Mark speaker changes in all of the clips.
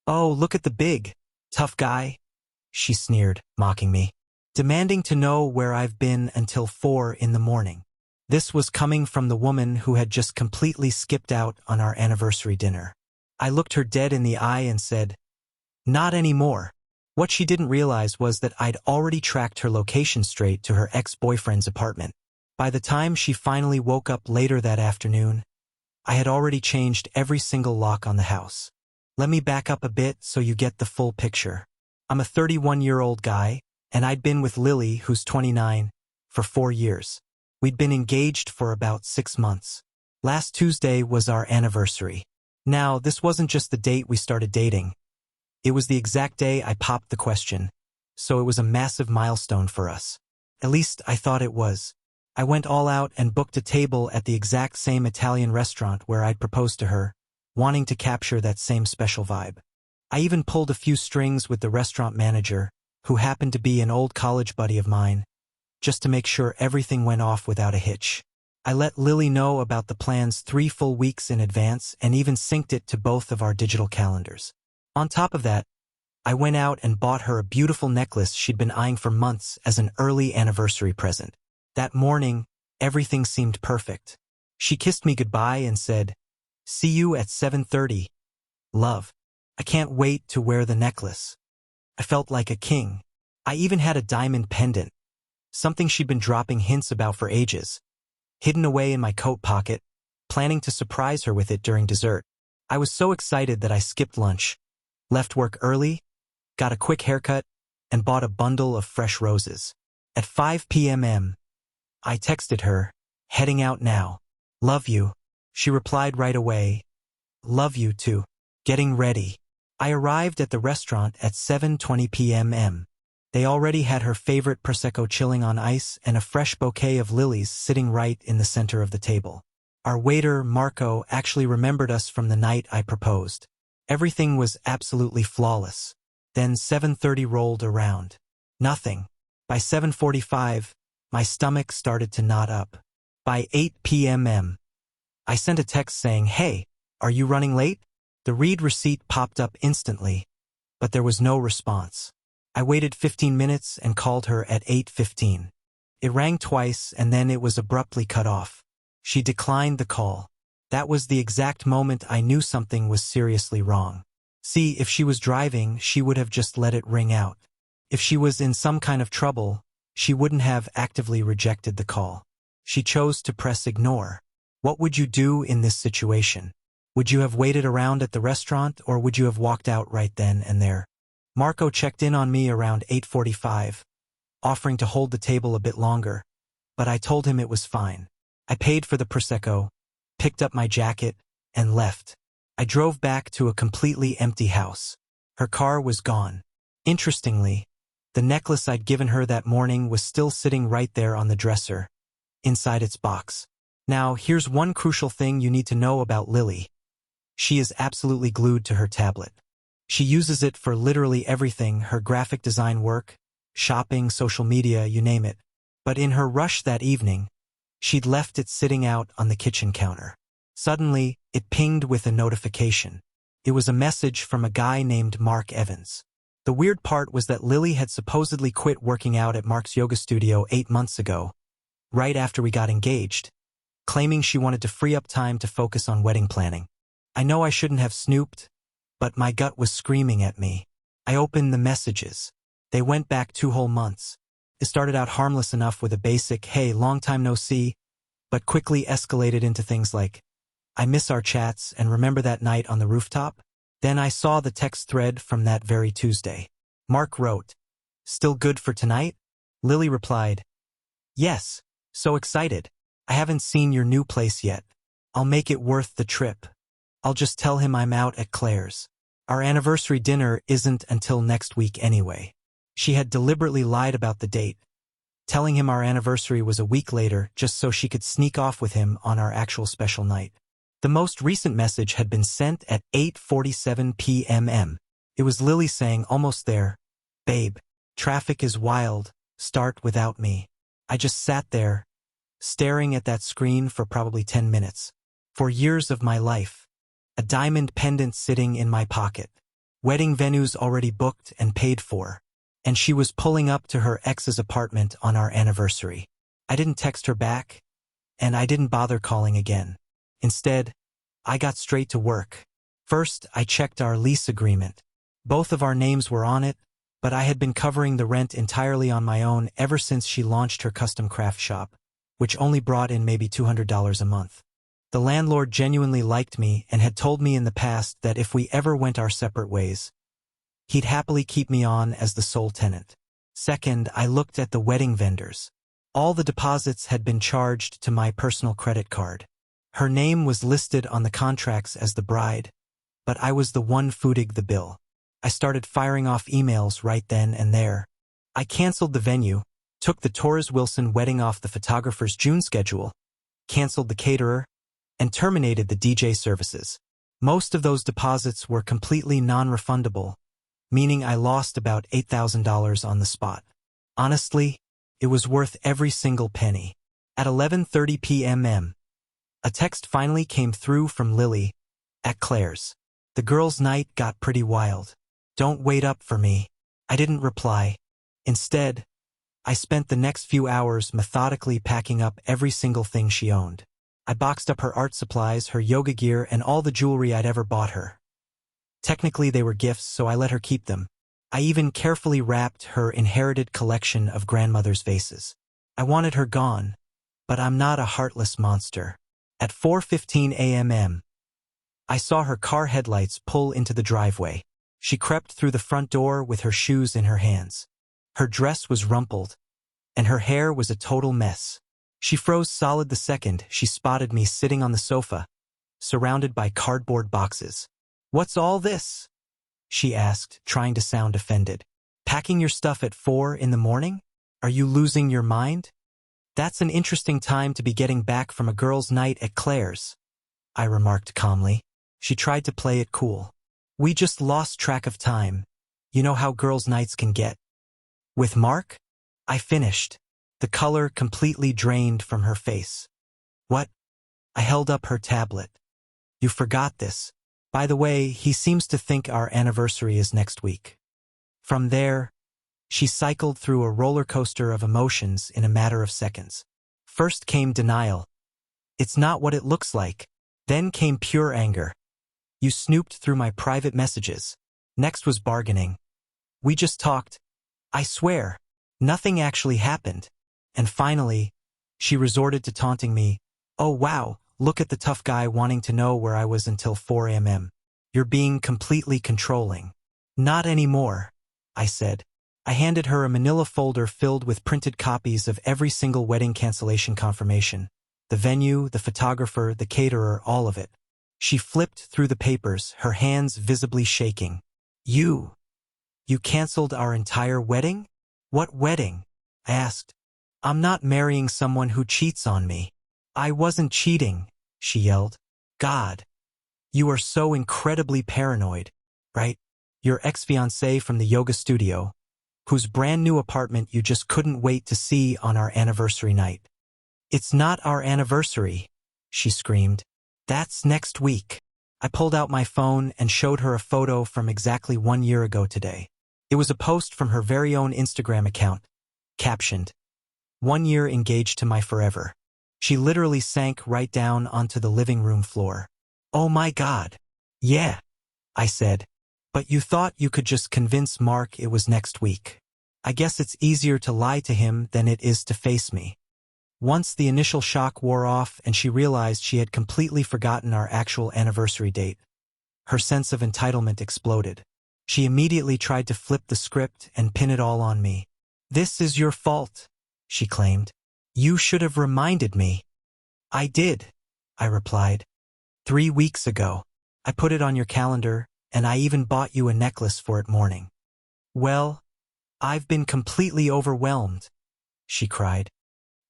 Speaker 1: "Oh, look at the big, tough guy," she sneered, mocking me, demanding to know where I've been until 4 in the morning. This was coming from the woman who had just completely skipped out on our anniversary dinner. I looked her dead in the eye and said, "Not anymore." What she didn't realize was that I'd already tracked her location straight to her ex-boyfriend's apartment. By the time she finally woke up later that afternoon, I had already changed every single lock on the house. Let me back up a bit so you get the full picture. I'm a 31-year-old guy, and I'd been with Lily, who's 29, for 4 years. We'd been engaged for about 6 months. Last Tuesday was our anniversary. Now, this wasn't just the date we started dating. It was the exact day I popped the question, so it was a massive milestone for us. At least I thought it was. I went all out and booked a table at the exact same Italian restaurant where I'd proposed to her, wanting to capture that same special vibe. I even pulled a few strings with the restaurant manager, who happened to be an old college buddy of mine, just to make sure everything went off without a hitch. I let Lily know about the plans 3 full weeks in advance and even synced it to both of our digital calendars. On top of that, I went out and bought her a beautiful necklace she'd been eyeing for months as an early anniversary present. That morning, everything seemed perfect. She kissed me goodbye and said, "See you at 7:30. Love. I can't wait to wear the necklace." I felt like a king. I even had a diamond pendant, something she'd been dropping hints about for ages, hidden away in my coat pocket, planning to surprise her with it during dessert. I was so excited that I skipped lunch, left work early, got a quick haircut, and bought a bundle of fresh roses. At 5 p.m., I texted her, "Heading out now. Love you." She replied right away, "Love you too. Getting ready." I arrived at the restaurant at 7:20 p.m. They already had her favorite Prosecco chilling on ice and a fresh bouquet of lilies sitting right in the center of the table. Our waiter, Marco, actually remembered us from the night I proposed. Everything was absolutely flawless. Then 7:30 rolled around. Nothing. By 7:45, my stomach started to knot up. By 8 p.m., I sent a text saying, "Hey, are you running late?" The read receipt popped up instantly, but there was no response. I waited 15 minutes and called her at 8:15. It rang twice and then it was abruptly cut off. She declined the call. That was the exact moment I knew something was seriously wrong. See, if she was driving, she would have just let it ring out. If she was in some kind of trouble, she wouldn't have actively rejected the call. She chose to press ignore. What would you do in this situation? Would you have waited around at the restaurant, or would you have walked out right then and there? Marco checked in on me around 8:45, offering to hold the table a bit longer, but I told him it was fine. I paid for the Prosecco, picked up my jacket, and left. I drove back to a completely empty house. Her car was gone. Interestingly, the necklace I'd given her that morning was still sitting right there on the dresser, inside its box. Now, here's one crucial thing you need to know about Lily. She is absolutely glued to her tablet. She uses it for literally everything, her graphic design work, shopping, social media, you name it. But in her rush that evening, she'd left it sitting out on the kitchen counter. Suddenly, it pinged with a notification. It was a message from a guy named Mark Evans. The weird part was that Lily had supposedly quit working out at Mark's yoga studio 8 months ago, right after we got engaged, claiming she wanted to free up time to focus on wedding planning. I know I shouldn't have snooped, but my gut was screaming at me. I opened the messages. They went back 2 whole months. It started out harmless enough with a basic, "Hey, long time no see," but quickly escalated into things like, "I miss our chats and remember that night on the rooftop?" Then I saw the text thread from that very Tuesday. Mark wrote, "Still good for tonight?" Lily replied, "Yes, so excited. I haven't seen your new place yet. I'll make it worth the trip. I'll just tell him I'm out at Claire's. Our anniversary dinner isn't until next week anyway." She had deliberately lied about the date, telling him our anniversary was a week later just so she could sneak off with him on our actual special night. The most recent message had been sent at 8:47 p.m. It was Lily saying, "Almost there. Babe, traffic is wild. Start without me." I just sat there, staring at that screen for probably 10 minutes. For years of my life, a diamond pendant sitting in my pocket. wedding venues already booked and paid for, and she was pulling up to her ex's apartment on our anniversary. I didn't text her back, and I didn't bother calling again. Instead, I got straight to work. First, I checked our lease agreement. Both of our names were on it, but I had been covering the rent entirely on my own ever since she launched her custom craft shop, which only brought in maybe $200 a month. The landlord genuinely liked me and had told me in the past that if we ever went our separate ways, he'd happily keep me on as the sole tenant. Second, I looked at the wedding vendors. All the deposits had been charged to my personal credit card. Her name was listed on the contracts as the bride, but I was the one footing the bill. I started firing off emails right then and there. I canceled the venue, took the Torres Wilson wedding off the photographer's June schedule, canceled the caterer, and terminated the DJ services. Most of those deposits were completely non-refundable, meaning I lost about $8,000 on the spot. Honestly, it was worth every single penny. At 11:30 p.m., a text finally came through from Lily at Claire's. The girls' night got pretty wild. Don't wait up for me. I didn't reply. Instead, I spent the next few hours methodically packing up every single thing she owned. I boxed up her art supplies, her yoga gear, and all the jewelry I'd ever bought her. Technically, they were gifts, so I let her keep them. I even carefully wrapped her inherited collection of grandmother's vases. I wanted her gone, but I'm not a heartless monster. At 4:15 a.m., I saw her car headlights pull into the driveway. She crept through the front door with her shoes in her hands. Her dress was rumpled, and her hair was a total mess. She froze solid the second she spotted me sitting on the sofa, surrounded by cardboard boxes. "What's all this?" she asked, trying to sound offended. "Packing your stuff at 4 in the morning? Are you losing your mind?" "That's an interesting time to be getting back from a girls' night at Claire's," I remarked calmly. She tried to play it cool. "We just lost track of time. You know how girls' nights can get." "With Mark?" I finished, the color completely drained from her face. "What?" I held up her tablet. "You forgot this. By the way, he seems to think our anniversary is next week." From there, she cycled through a roller coaster of emotions in a matter of seconds. First came denial. "It's not what it looks like." Then came pure anger. "You snooped through my private messages." Next was bargaining. "We just talked. I swear, nothing actually happened." And finally, she resorted to taunting me. "Oh wow, look at the tough guy wanting to know where I was until 4 a.m. You're being completely controlling." "Not anymore," I said. I handed her a manila folder filled with printed copies of every single wedding cancellation confirmation. The venue, the photographer, the caterer, all of it. She flipped through the papers, her hands visibly shaking. You canceled our entire wedding?" "What wedding?" I asked. "I'm not marrying someone who cheats on me." "I wasn't cheating," she yelled. "God, you are so incredibly paranoid, right? Your ex-fiancé from the yoga studio, whose brand new apartment you just couldn't wait to see on our anniversary night." "It's not our anniversary," she screamed. "That's next week." I pulled out my phone and showed her a photo from exactly 1 year ago today. It was a post from her very own Instagram account, captioned, "1 year engaged to my forever." She literally sank right down onto the living room floor. "Oh my God." "Yeah," I said. "But you thought you could just convince Mark it was next week. I guess it's easier to lie to him than it is to face me." Once the initial shock wore off and she realized she had completely forgotten our actual anniversary date, her sense of entitlement exploded. She immediately tried to flip the script and pin it all on me. "This is your fault," she claimed. "You should have reminded me." "I did," I replied. 3 weeks ago. I put it on your calendar, and I even bought you a necklace for it morning." "Well, I've been completely overwhelmed," she cried.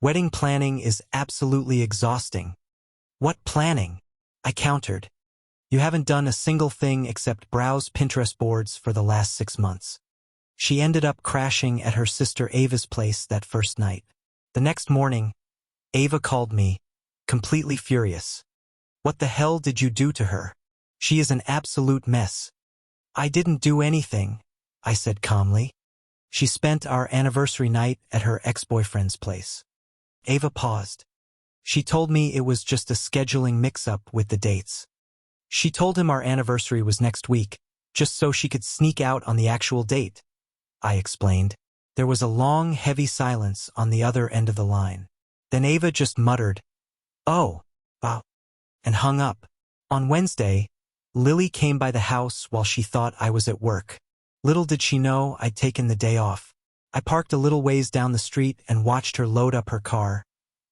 Speaker 1: "Wedding planning is absolutely exhausting." "What planning?" I countered. "You haven't done a single thing except browse Pinterest boards for the last 6 months." She ended up crashing at her sister Ava's place that first night. The next morning, Ava called me, completely furious. "What the hell did you do to her? She is an absolute mess." I didn't do anything, I said calmly. She spent our anniversary night at her ex-boyfriend's place. Ava paused. She told me it was just a scheduling mix-up with the dates. She told him our anniversary was next week, just so she could sneak out on the actual date. I explained. There was a long, heavy silence on the other end of the line. Then Ava just muttered, "Oh, wow," and hung up. On Wednesday, Lily came by the house while she thought I was at work. Little did she know I'd taken the day off. I parked a little ways down the street and watched her load up her car,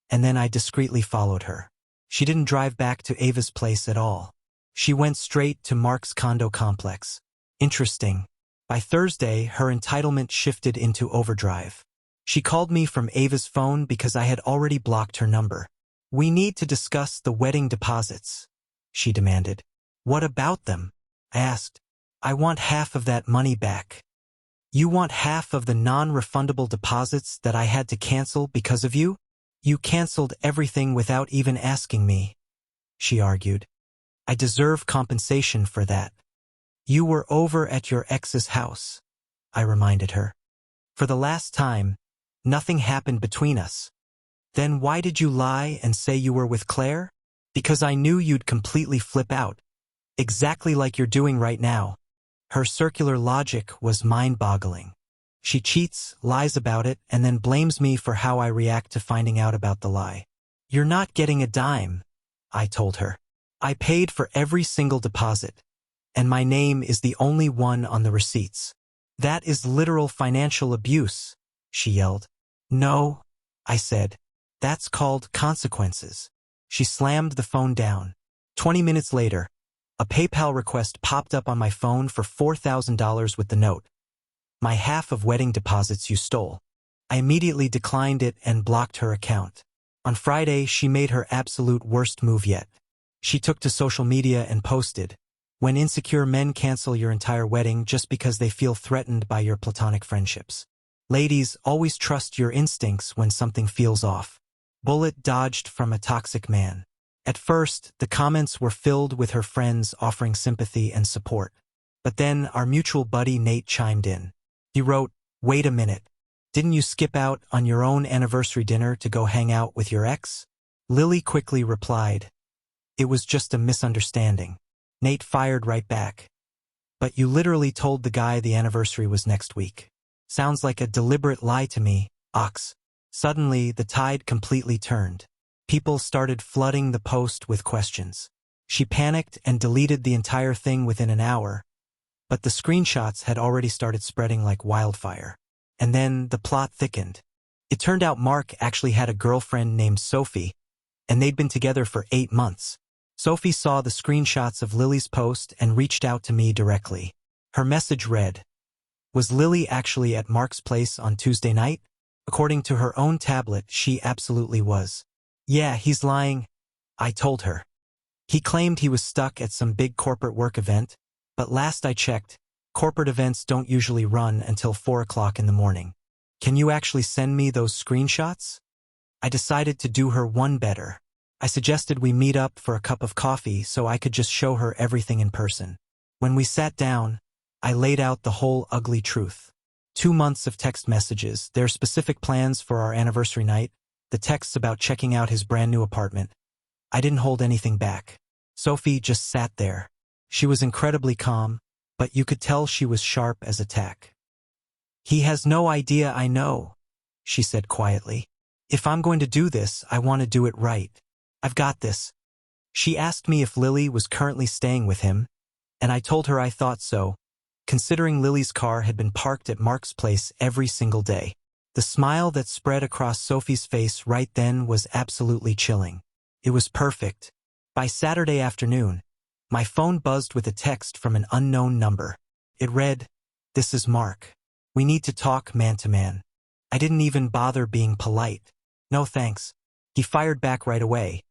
Speaker 1: and then I discreetly followed her. She didn't drive back to Ava's place at all. She went straight to Mark's condo complex. Interesting. By Thursday, her entitlement shifted into overdrive. She called me from Ava's phone because I had already blocked her number. "We need to discuss the wedding deposits," she demanded. "What about them?" I asked. "I want half of that money back." "You want half of the non-refundable deposits that I had to cancel because of you? You canceled everything without even asking me," she argued. "I deserve compensation for that." "You were over at your ex's house," I reminded her. "For the last time, nothing happened between us." "Then why did you lie and say you were with Claire?" "Because I knew you'd completely flip out. Exactly like you're doing right now." Her circular logic was mind-boggling. She cheats, lies about it, and then blames me for how I react to finding out about the lie. "You're not getting a dime," I told her. "I paid for every single deposit, and my name is the only one on the receipts." "That is literal financial abuse," she yelled. "No," I said. "That's called consequences." She slammed the phone down. 20 minutes later, a PayPal request popped up on my phone for $4,000 with the note, "My half of wedding deposits you stole." I immediately declined it and blocked her account. On Friday, she made her absolute worst move yet. She took to social media and posted, "When insecure men cancel your entire wedding just because they feel threatened by your platonic friendships. Ladies, always trust your instincts when something feels off. Bullet dodged from a toxic man." At first, the comments were filled with her friends offering sympathy and support. But then our mutual buddy Nate chimed in. He wrote, "Wait a minute. Didn't you skip out on your own anniversary dinner to go hang out with your ex?" Lily quickly replied, "It was just a misunderstanding." Nate fired right back, "But you literally told the guy the anniversary was next week. Sounds like a deliberate lie to me, Ox." Suddenly, the tide completely turned. People started flooding the post with questions. She panicked and deleted the entire thing within an hour, but the screenshots had already started spreading like wildfire. And then the plot thickened. It turned out Mark actually had a girlfriend named Sophie, and they'd been together for 8 months. Sophie saw the screenshots of Lily's post and reached out to me directly. Her message read, "Was Lily actually at Mark's place on Tuesday night?" According to her own tablet, she absolutely was. "Yeah, he's lying," I told her. "He claimed he was stuck at some big corporate work event, but last I checked, corporate events don't usually run until 4 o'clock in the morning. Can you actually send me those screenshots?" I decided to do her one better. I suggested we meet up for a cup of coffee so I could just show her everything in person. When we sat down, I laid out the whole ugly truth. 2 months of text messages, their specific plans for our anniversary night, the texts about checking out his brand new apartment. I didn't hold anything back. Sophie just sat there. She was incredibly calm, but you could tell she was sharp as a tack. "He has no idea I know," she said quietly. "If I'm going to do this, I want to do it right. I've got this." She asked me if Lily was currently staying with him, and I told her I thought so, considering Lily's car had been parked at Mark's place every single day. The smile that spread across Sophie's face right then was absolutely chilling. It was perfect. By Saturday afternoon, my phone buzzed with a text from an unknown number. It read, "This is Mark. We need to talk man to man." I didn't even bother being polite. "No thanks." He fired back right away.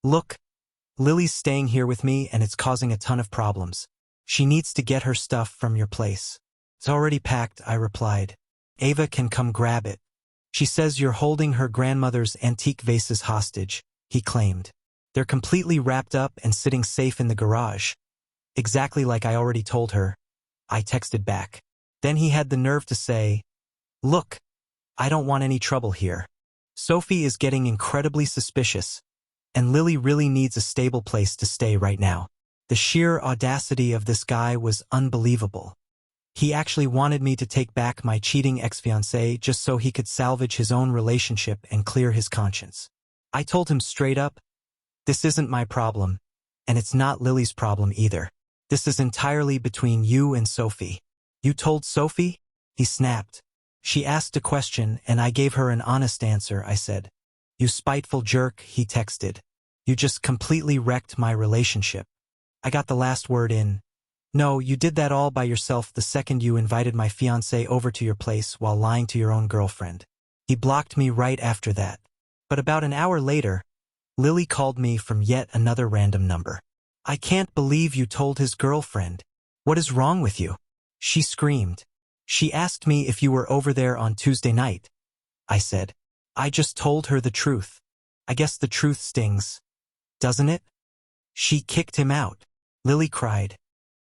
Speaker 1: "Look, Lily's staying here with me and it's causing a ton of problems. She needs to get her stuff from your place." "It's already packed," I replied. "Ava can come grab it." "She says you're holding her grandmother's antique vases hostage," he claimed. "They're completely wrapped up and sitting safe in the garage." Exactly like I already told her. I texted back. Then he had the nerve to say, "Look, I don't want any trouble here. Sophie is getting incredibly suspicious, and Lily really needs a stable place to stay right now." The sheer audacity of this guy was unbelievable. He actually wanted me to take back my cheating ex-fiancée just so he could salvage his own relationship and clear his conscience. I told him straight up, "This isn't my problem, and it's not Lily's problem either. This is entirely between you and Sophie." "You told Sophie?" He snapped. "She asked a question, and I gave her an honest answer," I said. "You spiteful jerk," he texted. "You just completely wrecked my relationship." I got the last word in. "No, you did that all by yourself the second you invited my fiancé over to your place while lying to your own girlfriend." He blocked me right after that. But about an hour later, Lily called me from yet another random number. "I can't believe you told his girlfriend. What is wrong with you?" she screamed. "She asked me if you were over there on Tuesday night," I said. "I just told her the truth. I guess the truth stings, doesn't it?" "She kicked him out," Lily cried.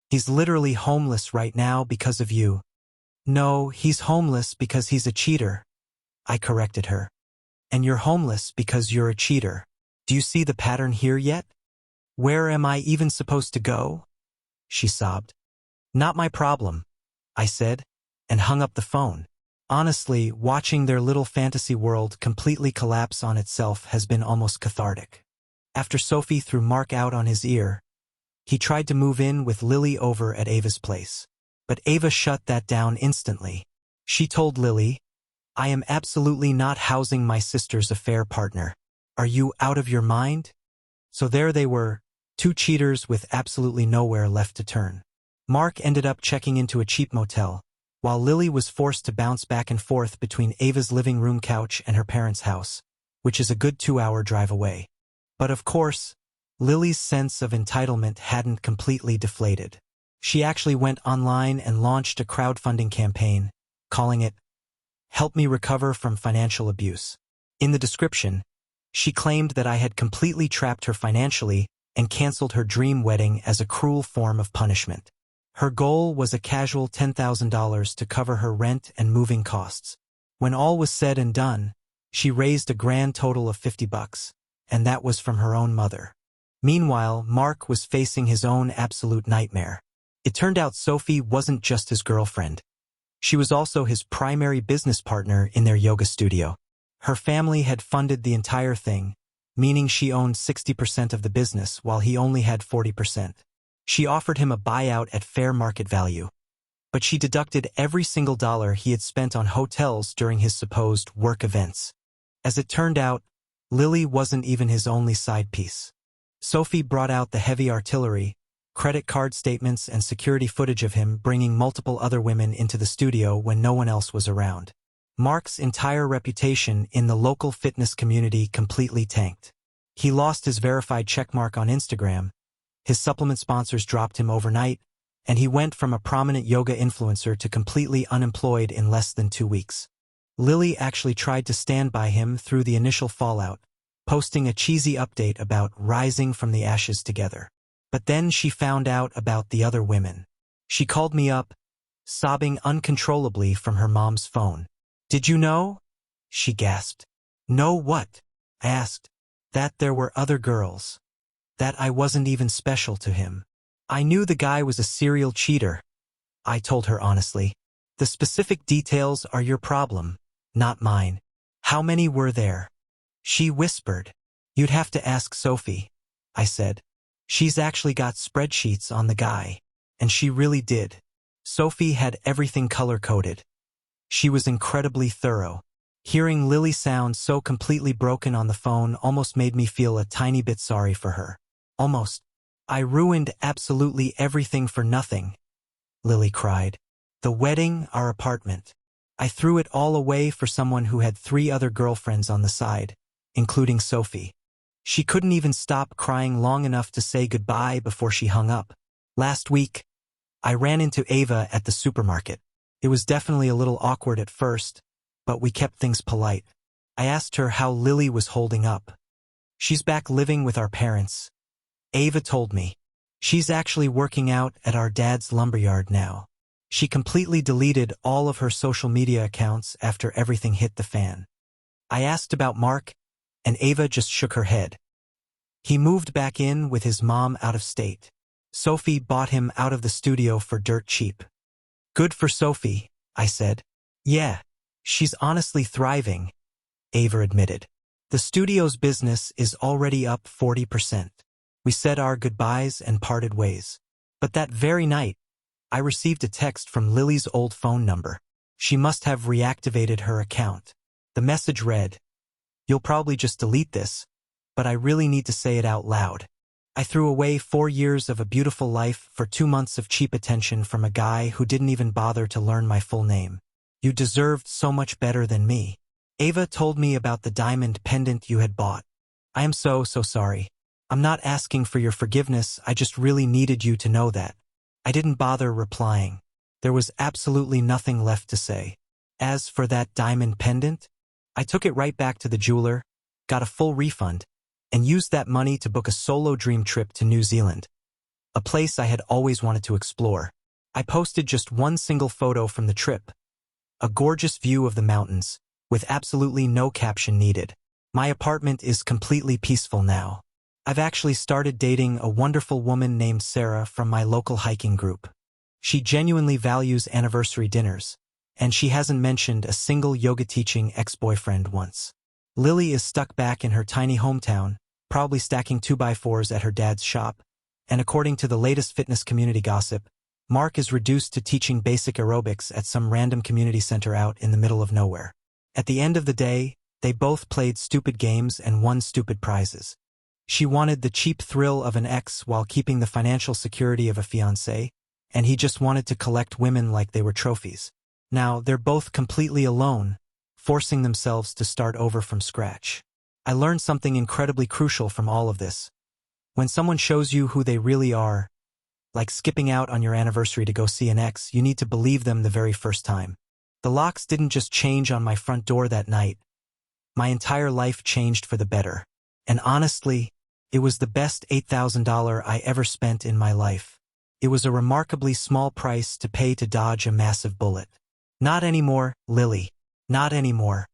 Speaker 1: "He's literally homeless right now because of you." "No, he's homeless because he's a cheater," I corrected her. "And you're homeless because you're a cheater. Do you see the pattern here yet? Where am I even supposed to go?" she sobbed. "Not my problem," I said, and hung up the phone. Honestly, watching their little fantasy world completely collapse on itself has been almost cathartic. After Sophie threw Mark out on his ear, he tried to move in with Lily over at Ava's place. But Ava shut that down instantly. She told Lily, "I am absolutely not housing my sister's affair partner. Are you out of your mind?" So there they were, two cheaters with absolutely nowhere left to turn. Mark ended up checking into a cheap motel, while Lily was forced to bounce back and forth between Ava's living room couch and her parents' house, which is a good 2-hour drive away. But of course, Lily's sense of entitlement hadn't completely deflated. She actually went online and launched a crowdfunding campaign, calling it, "Help Me Recover from Financial Abuse." In the description, she claimed that I had completely trapped her financially and canceled her dream wedding as a cruel form of punishment. Her goal was a casual $10,000 to cover her rent and moving costs. When all was said and done, she raised a grand total of $50, and that was from her own mother. Meanwhile, Mark was facing his own absolute nightmare. It turned out Sophie wasn't just his girlfriend. She was also his primary business partner in their yoga studio. Her family had funded the entire thing, meaning she owned 60% of the business while he only had 40%. She offered him a buyout at fair market value, but she deducted every single dollar he had spent on hotels during his supposed work events. As it turned out, Lily wasn't even his only side piece. Sophie brought out the heavy artillery, credit card statements and security footage of him bringing multiple other women into the studio when no one else was around. Mark's entire reputation in the local fitness community completely tanked. He lost his verified checkmark on Instagram, his supplement sponsors dropped him overnight, and he went from a prominent yoga influencer to completely unemployed in less than 2 weeks. Lily actually tried to stand by him through the initial fallout, posting a cheesy update about rising from the ashes together. But then she found out about the other women. She called me up, sobbing uncontrollably from her mom's phone. "Did you know?" she gasped. "Know what?" I asked. "That there were other girls. That I wasn't even special to him." "I knew the guy was a serial cheater," I told her honestly. "The specific details are your problem, not mine." "How many were there?" she whispered. "You'd have to ask Sophie," I said. "She's actually got spreadsheets on the guy." And she really did. Sophie had everything color-coded. She was incredibly thorough. Hearing Lily sound so completely broken on the phone almost made me feel a tiny bit sorry for her. Almost. "I ruined absolutely everything for nothing," Lily cried. "The wedding, our apartment. I threw it all away for someone who had 3 other girlfriends on the side, including Sophie." She couldn't even stop crying long enough to say goodbye before she hung up. "Last week, I ran into Ava at the supermarket. It was definitely a little awkward at first, but we kept things polite. I asked her how Lily was holding up. She's back living with our parents. Ava told me. She's actually working out at our dad's lumberyard now." She completely deleted all of her social media accounts after everything hit the fan. I asked about Mark, and Ava just shook her head. He moved back in with his mom out of state. Sophie bought him out of the studio for dirt cheap. Good for Sophie, I said. Yeah, she's honestly thriving, Ava admitted. The studio's business is already up 40%. We said our goodbyes and parted ways. But that very night, I received a text from Lily's old phone number. She must have reactivated her account. The message read, "You'll probably just delete this, but I really need to say it out loud. I threw away 4 years of a beautiful life for 2 months of cheap attention from a guy who didn't even bother to learn my full name. You deserved so much better than me. Ava told me about the diamond pendant you had bought. I am so sorry. I'm not asking for your forgiveness, I just really needed you to know that." I didn't bother replying. There was absolutely nothing left to say. As for that diamond pendant, I took it right back to the jeweler, got a full refund, and used that money to book a solo dream trip to New Zealand, a place I had always wanted to explore. I posted just one single photo from the trip, a gorgeous view of the mountains, with absolutely no caption needed. My apartment is completely peaceful now. I've actually started dating a wonderful woman named Sarah from my local hiking group. She genuinely values anniversary dinners, and she hasn't mentioned a single yoga-teaching ex-boyfriend once. Lily is stuck back in her tiny hometown, probably stacking 2x4s at her dad's shop, and according to the latest fitness community gossip, Mark is reduced to teaching basic aerobics at some random community center out in the middle of nowhere. At the end of the day, they both played stupid games and won stupid prizes. She wanted the cheap thrill of an ex while keeping the financial security of a fiancé, and he just wanted to collect women like they were trophies. Now, they're both completely alone, forcing themselves to start over from scratch. I learned something incredibly crucial from all of this. When someone shows you who they really are, like skipping out on your anniversary to go see an ex, you need to believe them the very first time. The locks didn't just change on my front door that night. My entire life changed for the better. And honestly, it was the best $8,000 I ever spent in my life. It was a remarkably small price to pay to dodge a massive bullet. Not anymore, Lily. Not anymore.